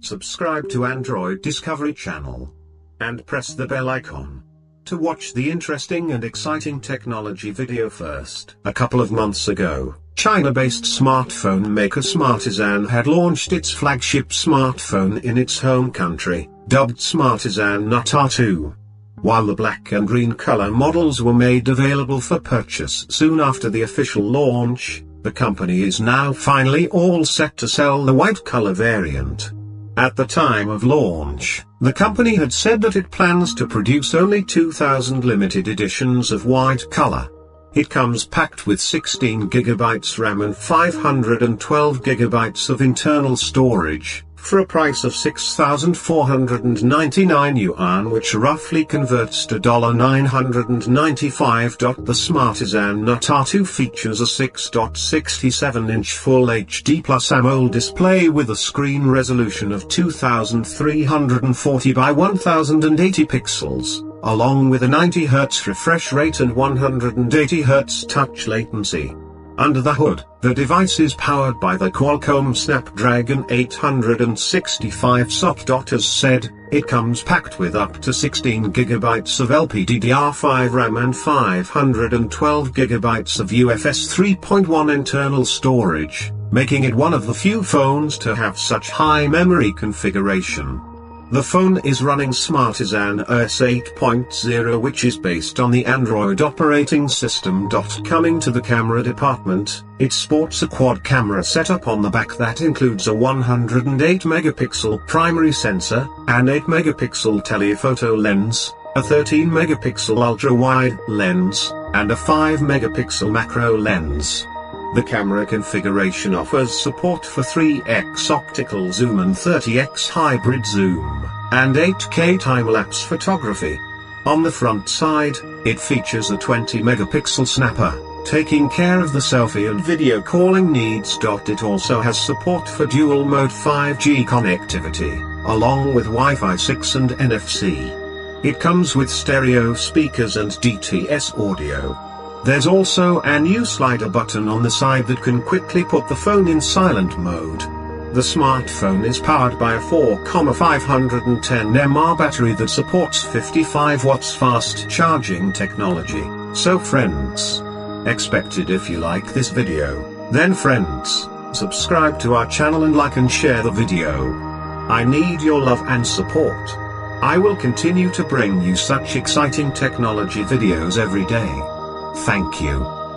Subscribe to Android Discovery channel. And press the bell icon to watch the interesting and exciting technology video first. A couple of months ago, China-based smartphone maker Smartisan had launched its flagship smartphone in its home country, dubbed Smartisan Nut R2. While the black and green color models were made available for purchase soon after the official launch, the company is now finally all set to sell the white color variant. At the time of launch, the company had said that it plans to produce only 2,000 limited editions of white color. It comes packed with 16 GB RAM and 512 GB of internal storage, for a price of 6,499 yuan, which roughly converts to $995. The Smartisan Nut R2 features a 6.67-inch Full HD Plus AMOLED display with a screen resolution of 2340 by 1080 pixels, along with a 90 Hz refresh rate and 180 Hz touch latency. Under the hood, the device is powered by the Qualcomm Snapdragon 865 SoC. As said, it comes packed with up to 16 GB of LPDDR5 RAM and 512 GB of UFS 3.1 internal storage, making it one of the few phones to have such high memory configuration. The phone is running Smartisan OS 8.0, which is based on the Android operating system. Coming to the camera department, it sports a quad camera setup on the back that includes a 108-megapixel primary sensor, an 8-megapixel telephoto lens, a 13-megapixel ultra-wide lens, and a 5-megapixel macro lens. The camera configuration offers support for 3x optical zoom and 30x hybrid zoom, and 8K time-lapse photography. On the front side, it features a 20-megapixel snapper, taking care of the selfie and video calling needs. It also has support for dual-mode 5G connectivity, along with Wi-Fi 6 and NFC. It comes with stereo speakers and DTS audio. There's also a new slider button on the side that can quickly put the phone in silent mode. The smartphone is powered by a 4,510 mAh battery that supports 55 watts fast charging technology. So friends, expected if you like this video, then friends, subscribe to our channel and like and share the video. I need your love and support. I will continue to bring you such exciting technology videos every day. Thank you.